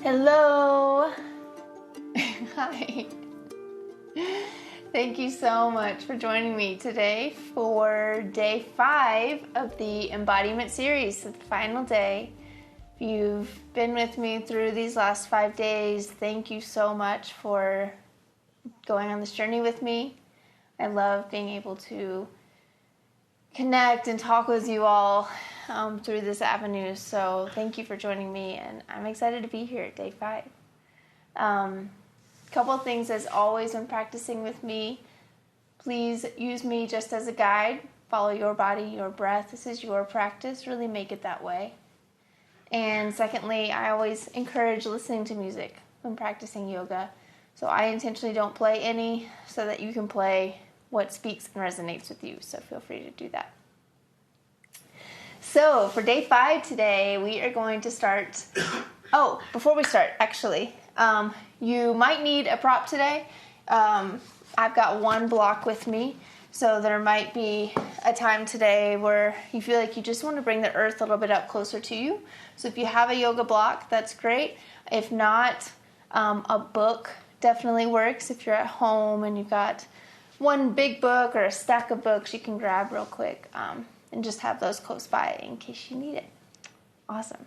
Hello. Hi. Thank you so much for joining me today for day 5 of the Embodiment Series, the final day. If you've been with me through these last 5 days, thank you so much for going on this journey with me. I love being able to connect and talk with you all through this avenue. So thank you for joining me, and I'm excited to be here at day 5. Couple of things as always when practicing with me. Please use me just as a guide. Follow your body, your breath. This is your practice. Really make it that way. And secondly, I always encourage listening to music when practicing yoga. So I intentionally don't play any so that you can play what speaks and resonates with you. So feel free to do that. So for day 5 today, we are going to start. Oh, before we start, actually, you might need a prop today. I've got one block with me, so there might be a time today where you feel like you just want to bring the earth a little bit up closer to you. So if you have a yoga block, that's great. If not, a book definitely works. If you're at home and you've got one big book or a stack of books, you can grab real quick and just have those close by in case you need it. Awesome.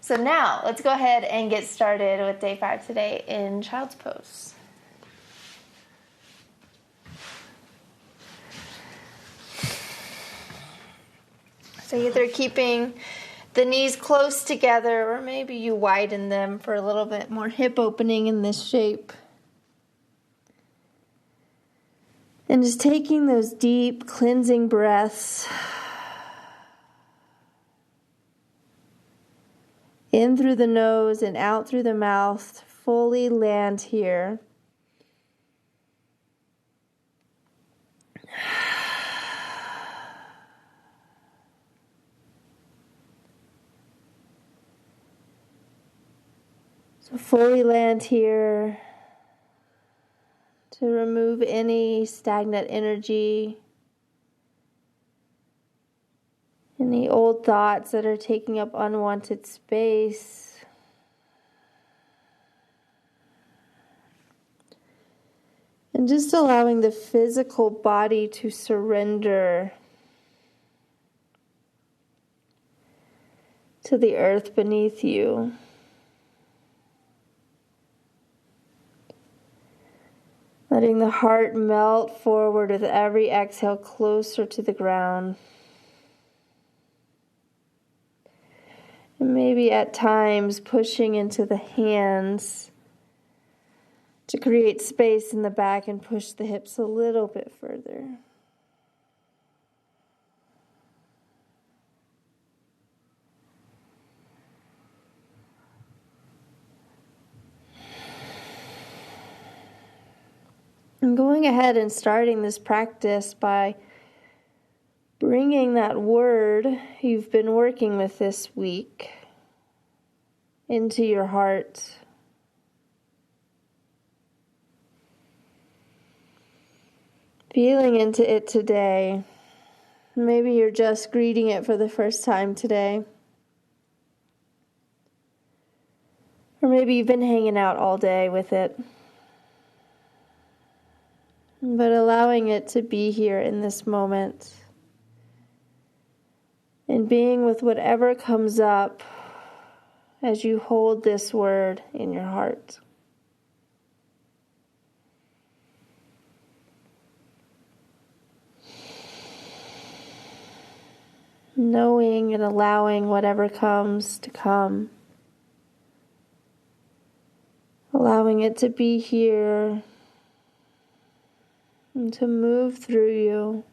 So now let's go ahead and get started with day 5 today in child's pose. So either keeping the knees close together, or maybe you widen them for a little bit more hip opening in this shape. And just taking those deep cleansing breaths in through the nose and out through the mouth. Fully land here. So fully land here to remove any stagnant energy, any old thoughts that are taking up unwanted space. And just allowing the physical body to surrender to the earth beneath you. Letting the heart melt forward with every exhale closer to the ground. And maybe at times pushing into the hands to create space in the back and push the hips a little bit further. I'm going ahead and starting this practice by bringing that word you've been working with this week into your heart. Feeling into it today. Maybe you're just greeting it for the first time today. Or maybe you've been hanging out all day with it. But allowing it to be here in this moment. And being with whatever comes up as you hold this word in your heart. Knowing and allowing whatever comes to come. Allowing it to be here and to move through you.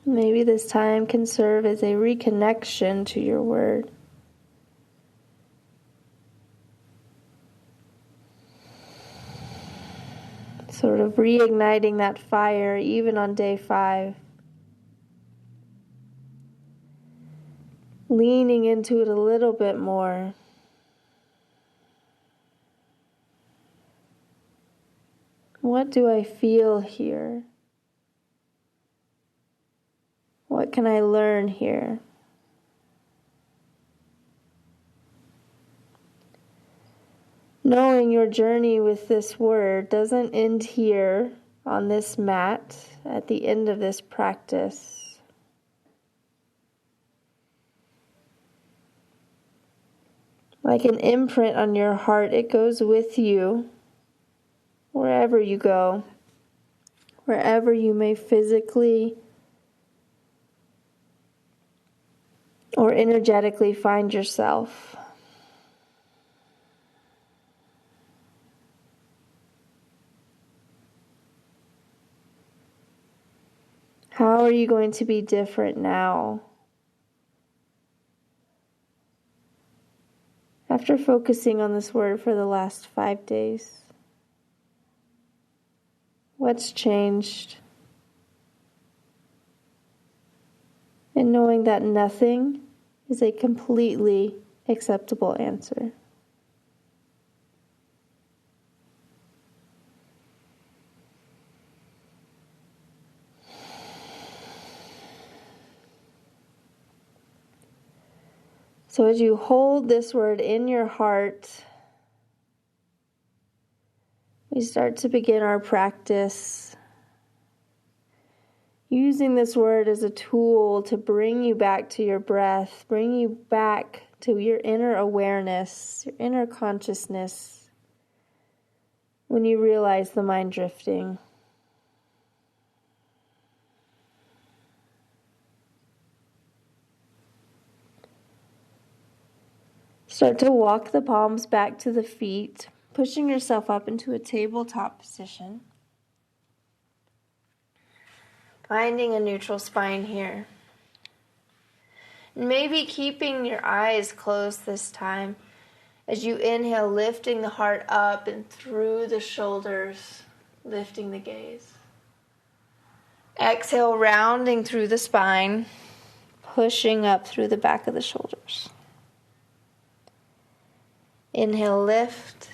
Maybe this time can serve as a reconnection to your word. Sort of reigniting that fire even on day 5. Leaning into it a little bit more. What do I feel here? What can I learn here? Knowing your journey with this word doesn't end here on this mat at the end of this practice. Like an imprint on your heart, it goes with you wherever you go, wherever you may physically or energetically find yourself. How are you going to be different now? After focusing on this word for the last 5 days, what's changed? And knowing that nothing is a completely acceptable answer. So as you hold this word in your heart, we start to begin our practice using this word as a tool to bring you back to your breath, bring you back to your inner awareness, your inner consciousness, when you realize the mind drifting. Start to walk the palms back to the feet, pushing yourself up into a tabletop position. Finding a neutral spine here. Maybe keeping your eyes closed this time as you inhale, lifting the heart up and through the shoulders, lifting the gaze. Exhale, rounding through the spine, pushing up through the back of the shoulders. Inhale, lift.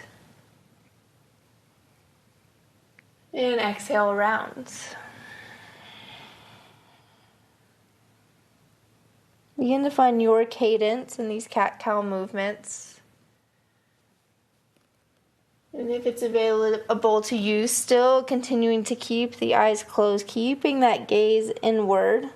And exhale, rounds. Begin to find your cadence in these cat-cow movements. And if it's available to you, still continuing to keep the eyes closed, keeping that gaze inward.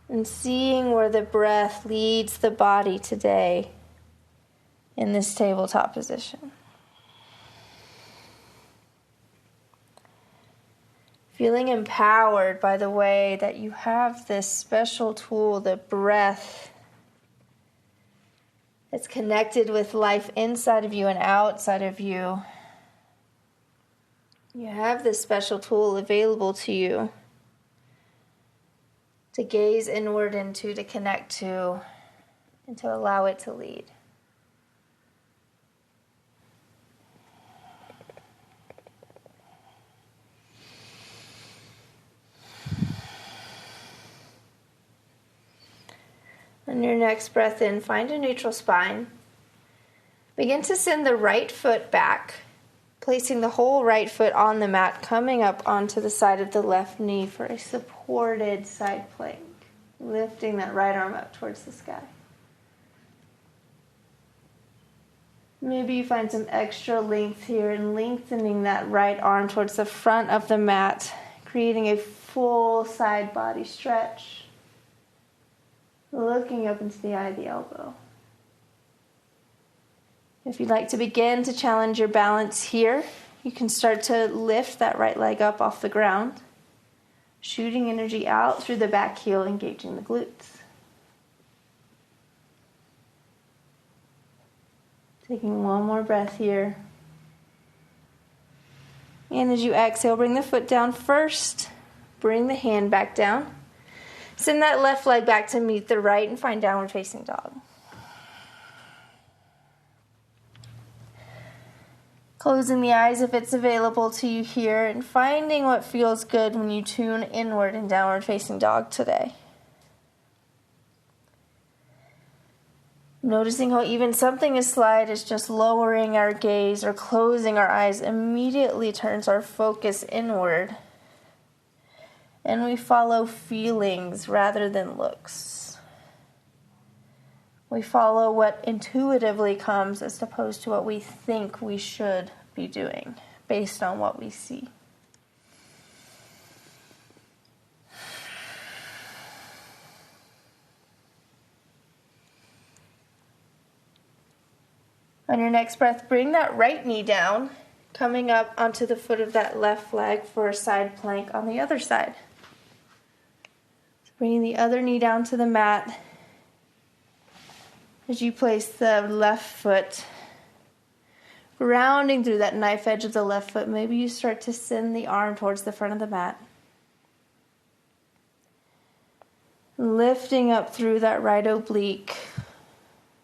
And seeing where the breath leads the body today in this tabletop position. Feeling empowered by the way that you have this special tool, the breath, that's connected with life inside of you and outside of you. You have this special tool available to you to gaze inward into, to connect to, and to allow it to lead. On your next breath in, find a neutral spine. Begin to send the right foot back, placing the whole right foot on the mat, coming up onto the side of the left knee for a supported side plank, lifting that right arm up towards the sky. Maybe you find some extra length here and lengthening that right arm towards the front of the mat, creating a full side body stretch. Looking up into the eye of the elbow. If you'd like to begin to challenge your balance here, you can start to lift that right leg up off the ground, shooting energy out through the back heel, engaging the glutes. Taking one more breath here. And as you exhale, bring the foot down first, bring the hand back down. Send that left leg back to meet the right and find downward facing dog. Closing the eyes if it's available to you here and finding what feels good when you tune inward in downward facing dog today. Noticing how even something as slight as just lowering our gaze or closing our eyes immediately turns our focus inward. And we follow feelings rather than looks. We follow what intuitively comes as opposed to what we think we should be doing based on what we see. On your next breath, bring that right knee down, coming up onto the foot of that left leg for a side plank on the other side. So bringing the other knee down to the mat. As you place the left foot, grounding through that knife edge of the left foot, maybe you start to send the arm towards the front of the mat. Lifting up through that right oblique,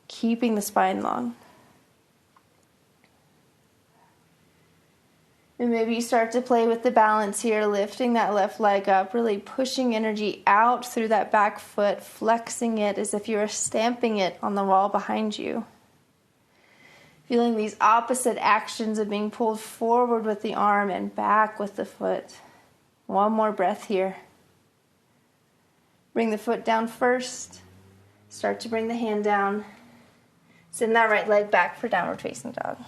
keeping the spine long. And maybe you start to play with the balance here, lifting that left leg up, really pushing energy out through that back foot, flexing it as if you were stamping it on the wall behind you. Feeling these opposite actions of being pulled forward with the arm and back with the foot. One more breath here. Bring the foot down first. Start to bring the hand down. Send that right leg back for downward facing dog.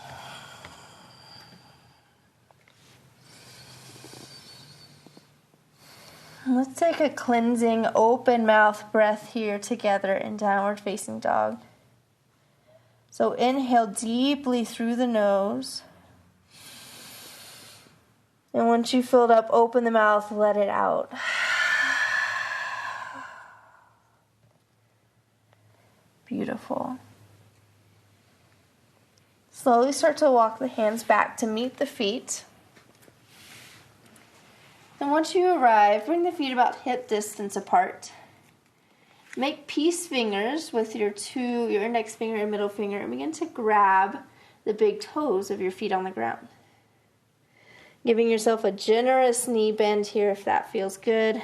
Let's take a cleansing, open mouth breath here together in downward facing dog. So inhale deeply through the nose. And once you filled up, open the mouth, let it out. Beautiful. Slowly start to walk the hands back to meet the feet. And once you arrive, bring the feet about hip distance apart. Make peace fingers with your index finger and middle finger, and begin to grab the big toes of your feet on the ground. Giving yourself a generous knee bend here if that feels good.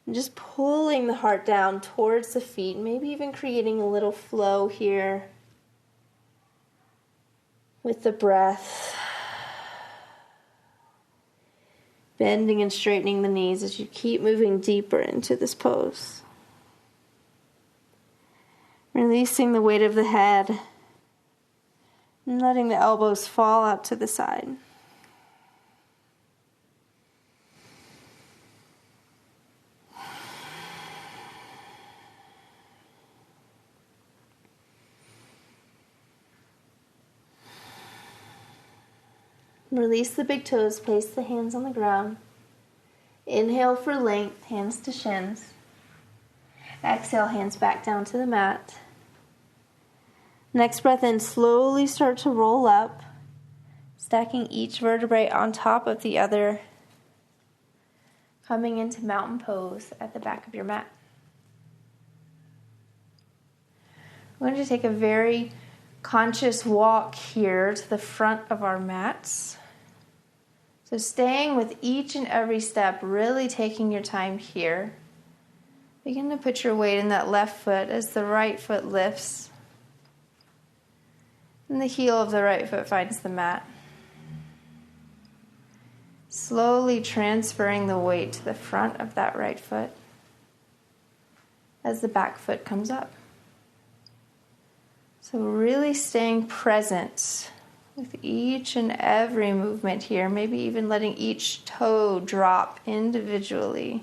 And just pulling the heart down towards the feet, maybe even creating a little flow here with the breath. Bending and straightening the knees as you keep moving deeper into this pose. Releasing the weight of the head and letting the elbows fall out to the side. Release the big toes, place the hands on the ground. Inhale for length, hands to shins. Exhale, hands back down to the mat. Next breath in, slowly start to roll up, stacking each vertebrae on top of the other, coming into mountain pose at the back of your mat. We're going to take a very conscious walk here to the front of our mats. So staying with each and every step, really taking your time here. Begin to put your weight in that left foot as the right foot lifts. And the heel of the right foot finds the mat. Slowly transferring the weight to the front of that right foot as the back foot comes up. So really staying present with each and every movement here, maybe even letting each toe drop individually.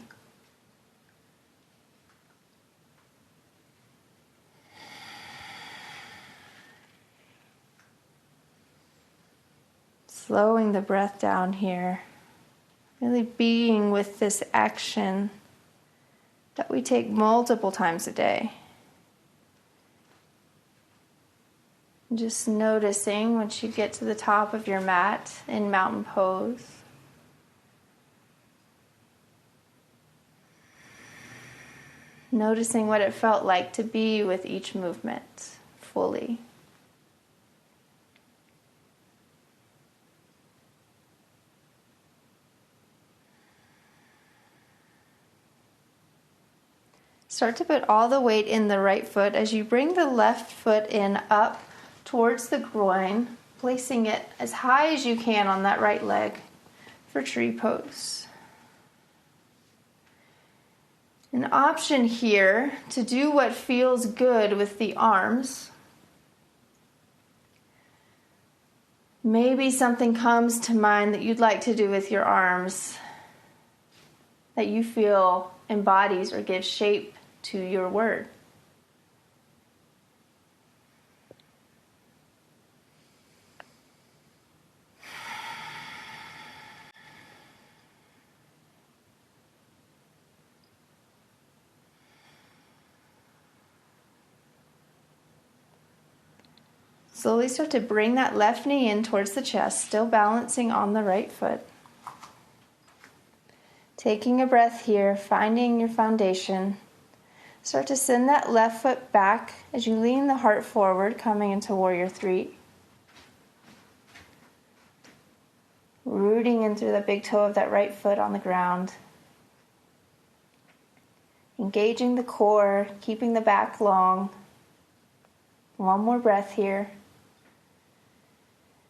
Slowing the breath down here, really being with this action that we take multiple times a day. Just noticing once you get to the top of your mat in mountain pose. Noticing what it felt like to be with each movement fully. Start to put all the weight in the right foot as you bring the left foot in up towards the groin, placing it as high as you can on that right leg for tree pose. An option here to do what feels good with the arms. Maybe something comes to mind that you'd like to do with your arms that you feel embodies or gives shape to your word. Slowly start to bring that left knee in towards the chest, still balancing on the right foot. Taking a breath here, finding your foundation. Start to send that left foot back as you lean the heart forward, coming into Warrior 3. Rooting in through the big toe of that right foot on the ground. Engaging the core, keeping the back long. One more breath here.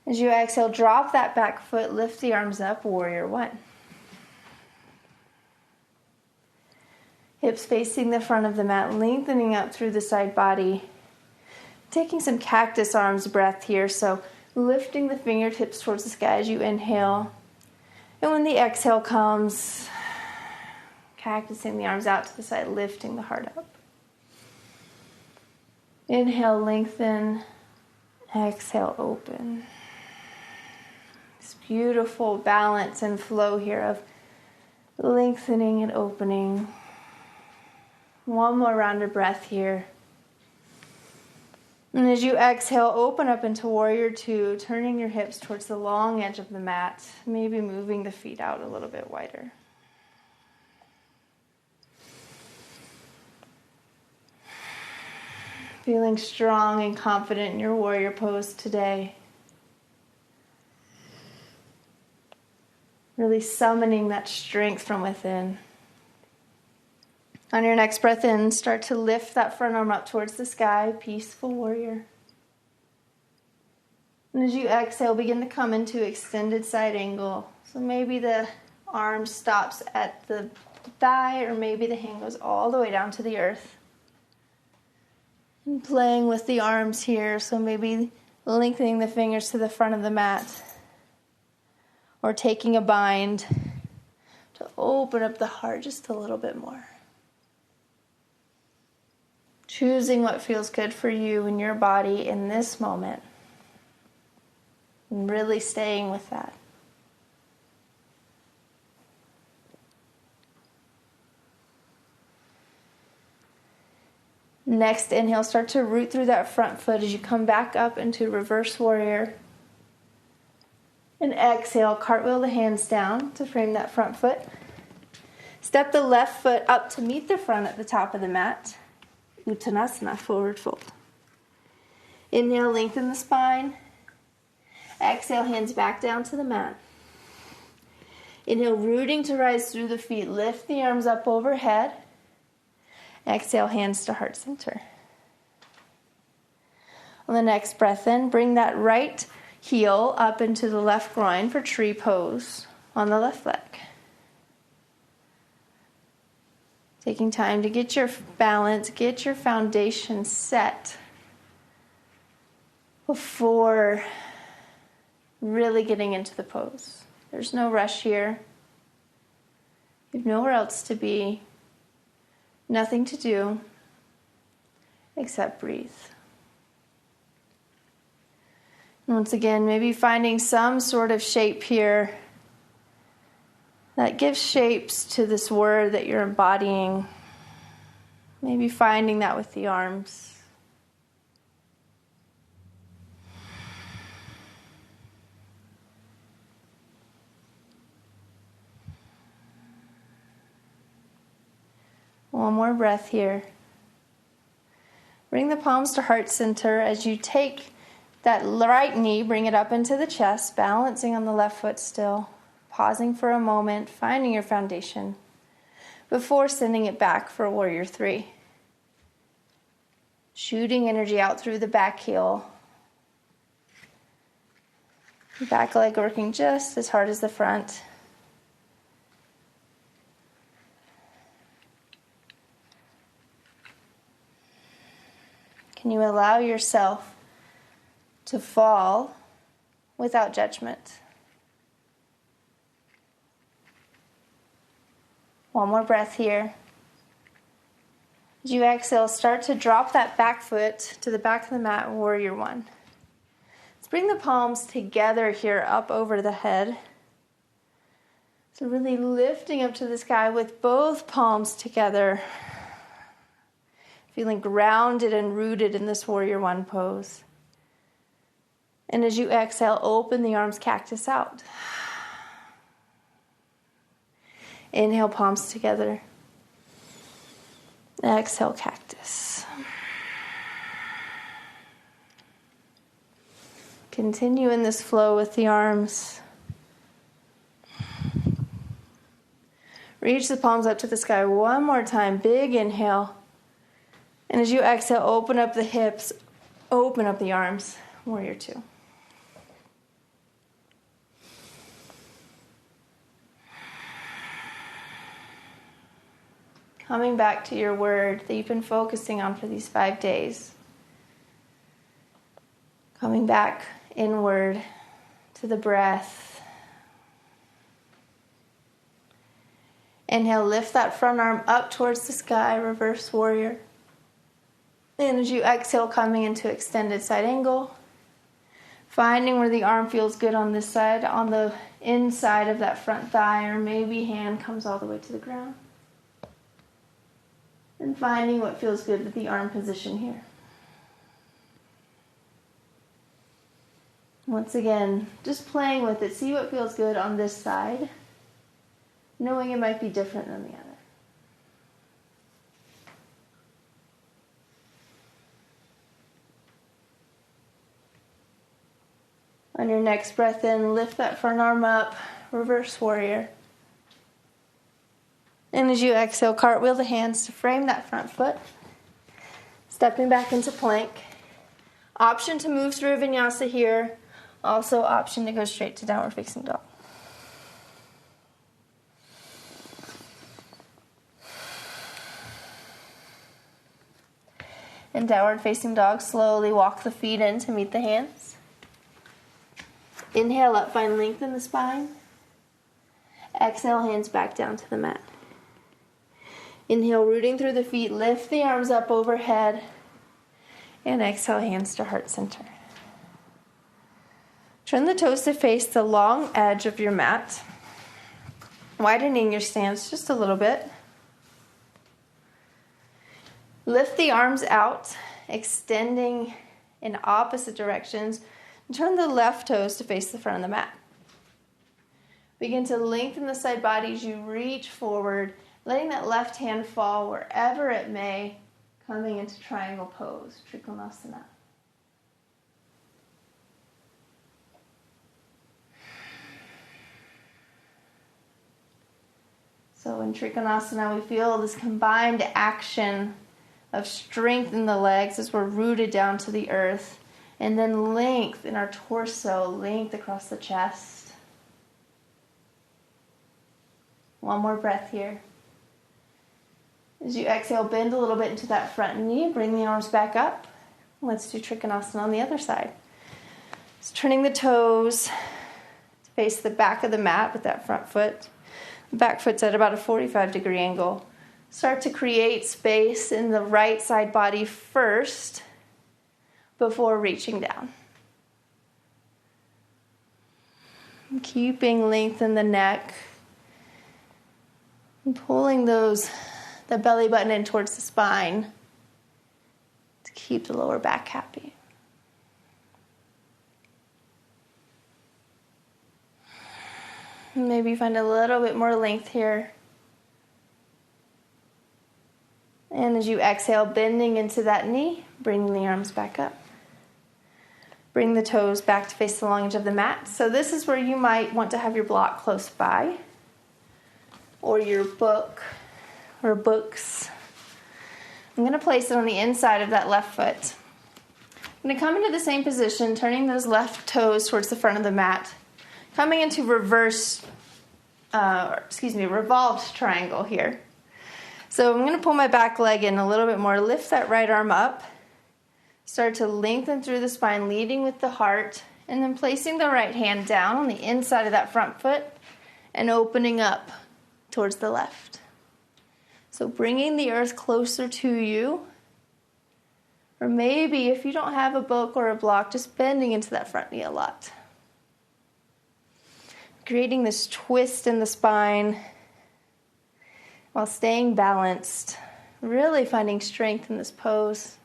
As you exhale, drop that back foot, lift the arms up, Warrior 1. Hips facing the front of the mat, lengthening up through the side body. Taking some cactus arms breath here, so lifting the fingertips towards the sky as you inhale. And when the exhale comes, cactusing the arms out to the side, lifting the heart up. Inhale, lengthen. Exhale, open. This beautiful balance and flow here of lengthening and opening. One more round of breath here. And as you exhale, open up into Warrior 2, turning your hips towards the long edge of the mat, maybe moving the feet out a little bit wider. Feeling strong and confident in your warrior pose today. Really summoning that strength from within. On your next breath in, start to lift that front arm up towards the sky, peaceful warrior. And as you exhale, begin to come into extended side angle. So maybe the arm stops at the thigh, or maybe the hand goes all the way down to the earth. And playing with the arms here, so maybe lengthening the fingers to the front of the mat, or taking a bind to open up the heart just a little bit more. Choosing what feels good for you and your body in this moment, and really staying with that. Next inhale, start to root through that front foot as you come back up into reverse warrior. And exhale, cartwheel the hands down to frame that front foot. Step the left foot up to meet the front at the top of the mat. Uttanasana, forward fold. Inhale, lengthen the spine. Exhale, hands back down to the mat. Inhale, rooting to rise through the feet. Lift the arms up overhead. Exhale, hands to heart center. On the next breath in, bring that right heel up into the left groin for tree pose on the left leg. Taking time to get your balance, get your foundation set before really getting into the pose. There's no rush here. You have nowhere else to be. Nothing to do except breathe. And once again, maybe finding some sort of shape here that gives shapes to this word that you're embodying. Maybe finding that with the arms. One more breath here. Bring the palms to heart center as you take that right knee, bring it up into the chest, balancing on the left foot still. Pausing for a moment, finding your foundation. before sending it back for warrior 3. Shooting energy out through the back heel. Back leg working just as hard as the front. Can you allow yourself to fall without judgment? One more breath here. As you exhale, start to drop that back foot to the back of the mat, warrior 1. Let's bring the palms together here up over the head. So really lifting up to the sky with both palms together. Feeling grounded and rooted in this warrior 1 pose. And as you exhale, open the arms, cactus out. Inhale, palms together. Exhale, cactus. Continue in this flow with the arms. Reach the palms up to the sky one more time. Big inhale. And as you exhale, open up the hips, open up the arms, warrior 2. Coming back to your word that you've been focusing on for these 5 days. Coming back inward to the breath. Inhale, lift that front arm up towards the sky, reverse warrior. And as you exhale, coming into extended side angle, finding where the arm feels good on this side, on the inside of that front thigh, or maybe hand comes all the way to the ground. And finding what feels good with the arm position here. Once again, just playing with it. See what feels good on this side, knowing it might be different than the other. On your next breath in, lift that front arm up, reverse warrior. And as you exhale, cartwheel the hands to frame that front foot. Stepping back into plank. Option to move through a vinyasa here. Also option to go straight to downward facing dog. In downward facing dog, slowly walk the feet in to meet the hands. Inhale up, find length in the spine. Exhale, hands back down to the mat. Inhale, rooting through the feet, lift the arms up overhead. And exhale, hands to heart center. Turn the toes to face the long edge of your mat, widening your stance just a little bit. Lift the arms out, extending in opposite directions. Turn the left toes to face the front of the mat. Begin to lengthen the side body as you reach forward, letting that left hand fall wherever it may, coming into triangle pose, Trikonasana. So in Trikonasana, we feel this combined action of strength in the legs as we're rooted down to the earth. And then length in our torso, length across the chest. One more breath here. As you exhale, bend a little bit into that front knee. Bring the arms back up. Let's do Trikonasana on the other side. So turning the toes to face the back of the mat with that front foot. The back foot's at about a 45-degree angle. Start to create space in the right side body first, before reaching down. Keeping length in the neck. And pulling the belly button in towards the spine to keep the lower back happy. Maybe find a little bit more length here. And as you exhale, bending into that knee, bringing the arms back up. Bring the toes back to face the long edge of the mat. So this is where you might want to have your block close by, or your book, or books. I'm going to place it on the inside of that left foot. I'm going to come into the same position, turning those left toes towards the front of the mat. Coming into revolved triangle here. So I'm going to pull my back leg in a little bit more, lift that right arm up, start to lengthen through the spine, leading with the heart, and then placing the right hand down on the inside of that front foot and opening up towards the left. So bringing the earth closer to you, or maybe if you don't have a book or a block, just bending into that front knee a lot. Creating this twist in the spine while staying balanced, really finding strength in this pose,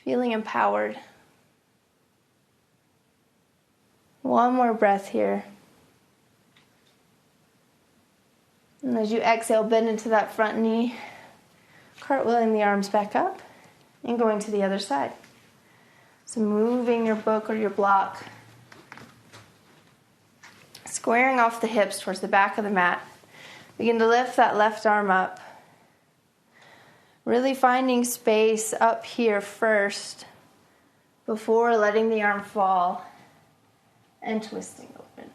feeling empowered. One more breath here. And as you exhale, bend into that front knee, cartwheeling the arms back up and going to the other side. So moving your book or your block, squaring off the hips towards the back of the mat. Begin to lift that left arm up. Really finding space up here first before letting the arm fall and twisting open.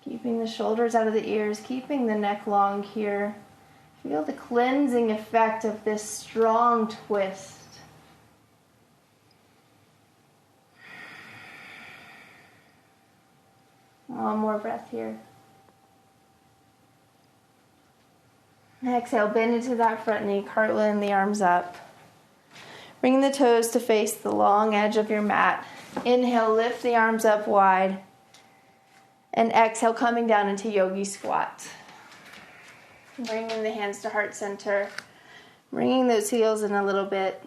Keeping the shoulders out of the ears, keeping the neck long here. Feel the cleansing effect of this strong twist. One more breath here. Exhale, bend into that front knee, cartwheeling the arms up. Bring the toes to face the long edge of your mat. Inhale, lift the arms up wide. And exhale, coming down into yogi squat. Bringing the hands to heart center. Bringing those heels in a little bit.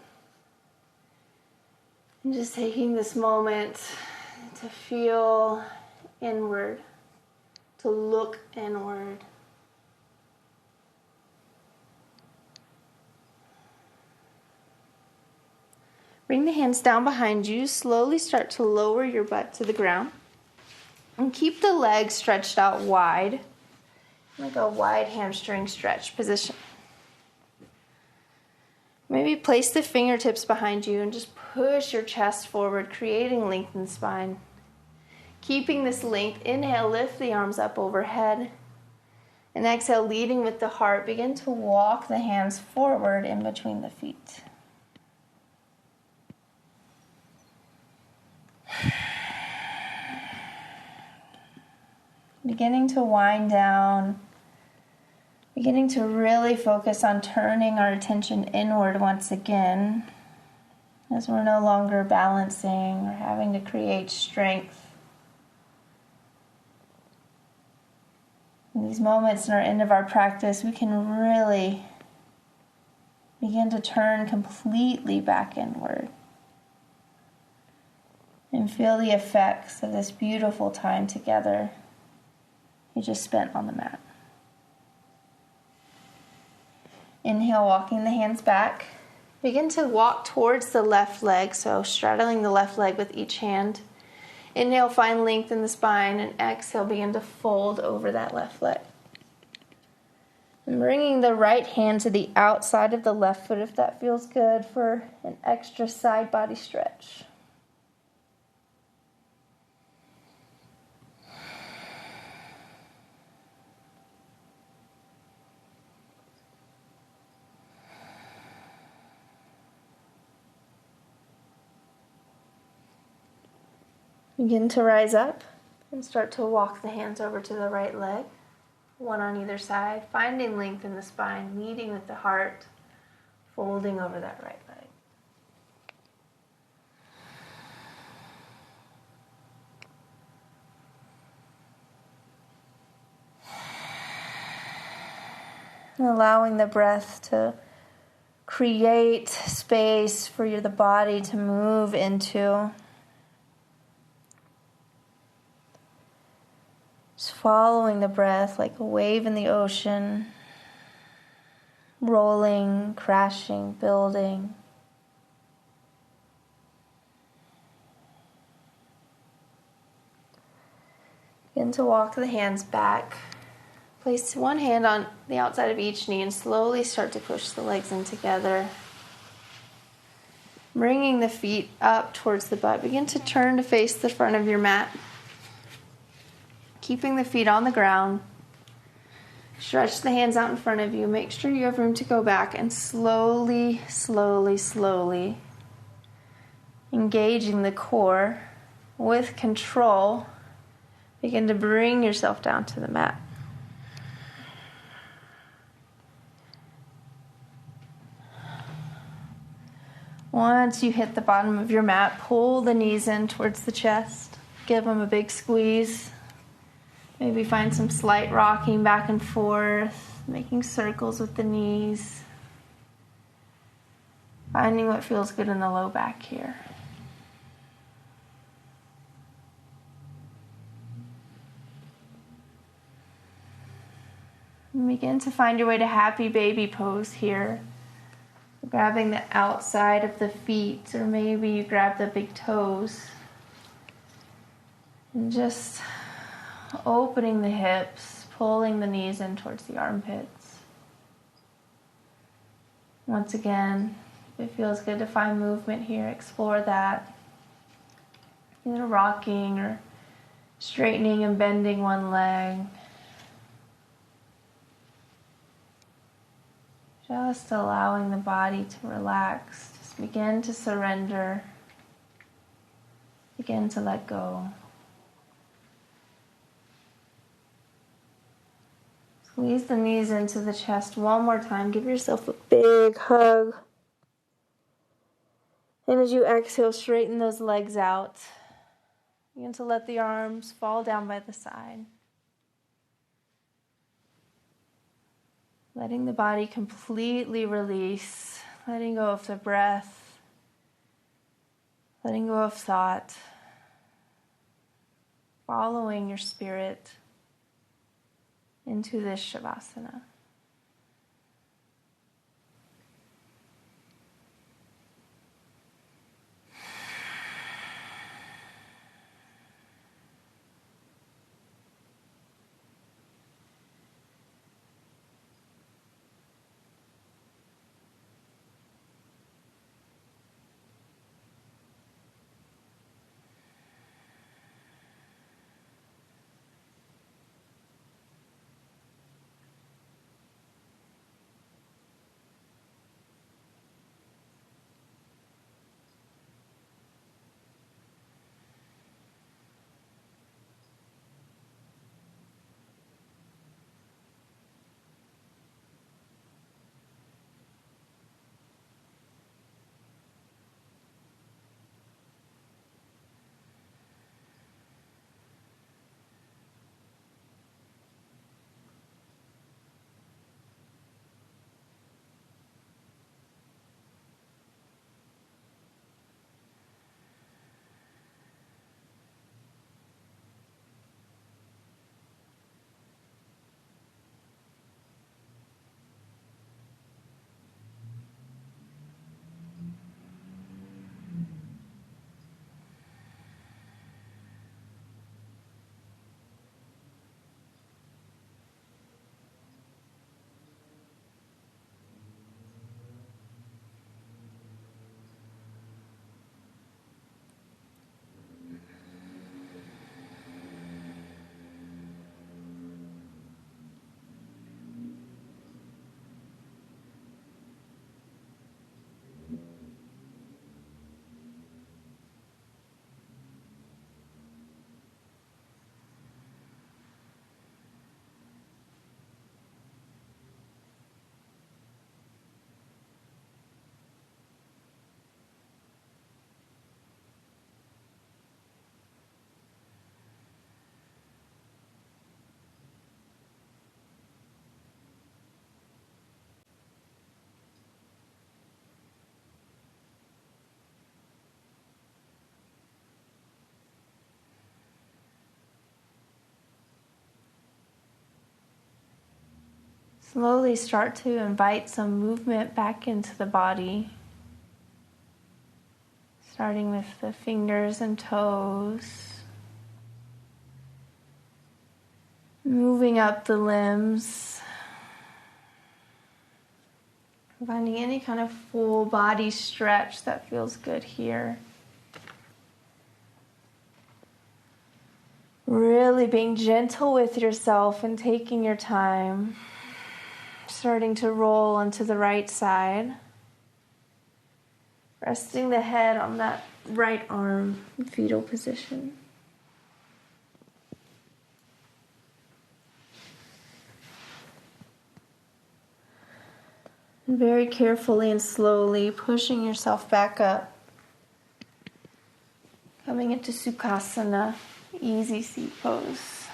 And just taking this moment to feel inward, to look inward. Bring the hands down behind you. Slowly start to lower your butt to the ground. And keep the legs stretched out wide, like a wide hamstring stretch position. Maybe place the fingertips behind you and just push your chest forward, creating lengthened spine. Keeping this length, inhale, lift the arms up overhead. And exhale, leading with the heart, begin to walk the hands forward in between the feet. Beginning to wind down, beginning to really focus on turning our attention inward once again, as we're no longer balancing or having to create strength. In these moments in our end of our practice, we can really begin to turn completely back inward and feel the effects of this beautiful time together you just spent on the mat. Inhale, walking the hands back. Begin to walk towards the left leg, so straddling the left leg with each hand. Inhale, find length in the spine, and exhale, begin to fold over that left leg. And bringing the right hand to the outside of the left foot if that feels good for an extra side body stretch. Begin to rise up and start to walk the hands over to the right leg, one on either side, finding length in the spine, leading with the heart, folding over that right leg. And allowing the breath to create space for the body to move into. Just following the breath like a wave in the ocean, rolling, crashing, building. Begin to walk the hands back. Place one hand on the outside of each knee and slowly start to push the legs in together. Bringing the feet up towards the butt. Begin to turn to face the front of your mat. Keeping the feet on the ground. Stretch the hands out in front of you. Make sure you have room to go back and slowly, slowly, slowly engaging the core with control. Begin to bring yourself down to the mat. Once you hit the bottom of your mat, pull the knees in towards the chest. Give them a big squeeze. Maybe find some slight rocking back and forth, making circles with the knees. Finding what feels good in the low back here. And begin to find your way to happy baby pose here. Grabbing the outside of the feet, or maybe you grab the big toes. And just opening the hips, pulling the knees in towards the armpits. Once again, if it feels good to find movement here, explore that. Either rocking or straightening and bending one leg. Just allowing the body to relax. Just begin to surrender. Begin to let go. Squeeze the knees into the chest one more time. Give yourself a big hug. And as you exhale, straighten those legs out. Begin to let the arms fall down by the side. Letting the body completely release. Letting go of the breath. Letting go of thought. Following your spirit into this Shavasana. Slowly start to invite some movement back into the body. Starting with the fingers and toes. Moving up the limbs. Finding any kind of full body stretch that feels good here. Really being gentle with yourself and taking your time. Starting to roll onto the right side. Resting the head on that right arm in fetal position. And very carefully and slowly pushing yourself back up. Coming into Sukhasana, easy seat pose.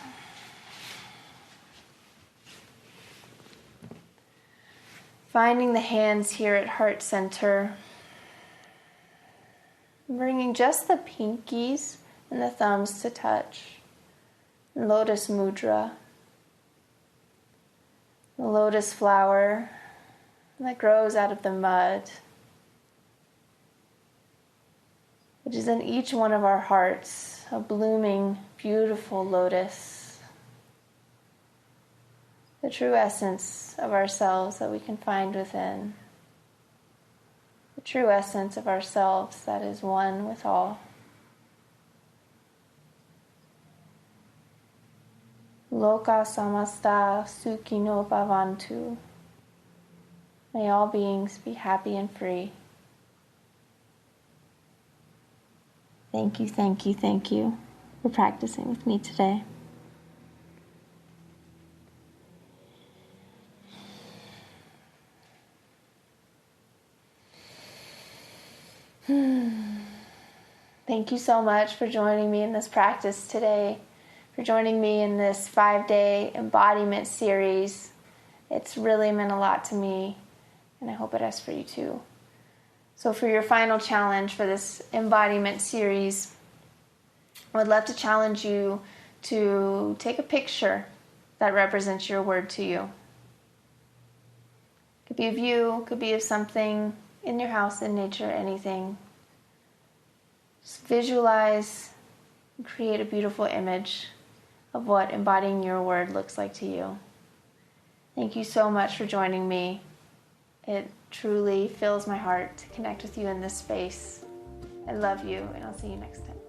Finding the hands here at heart center. Bringing just the pinkies and the thumbs to touch. Lotus mudra. The lotus flower that grows out of the mud, which is in each one of our hearts, a blooming, beautiful lotus, the true essence of ourselves that we can find within, the true essence of ourselves that is one with all. Loka samasta sukhino bhavantu. May all beings be happy and free. Thank you, thank you, thank you for practicing with me today. Thank you so much for joining me in this practice today, for joining me in this 5-day embodiment series. It's really meant a lot to me, and I hope it has for you too. So for your final challenge for this embodiment series, I would love to challenge you to take a picture that represents your word to you. Could be of you, could be of something in your house, in nature, anything. Just visualize and create a beautiful image of what embodying your word looks like to you. Thank you so much for joining me. It truly fills my heart to connect with you in this space. I love you, and I'll see you next time.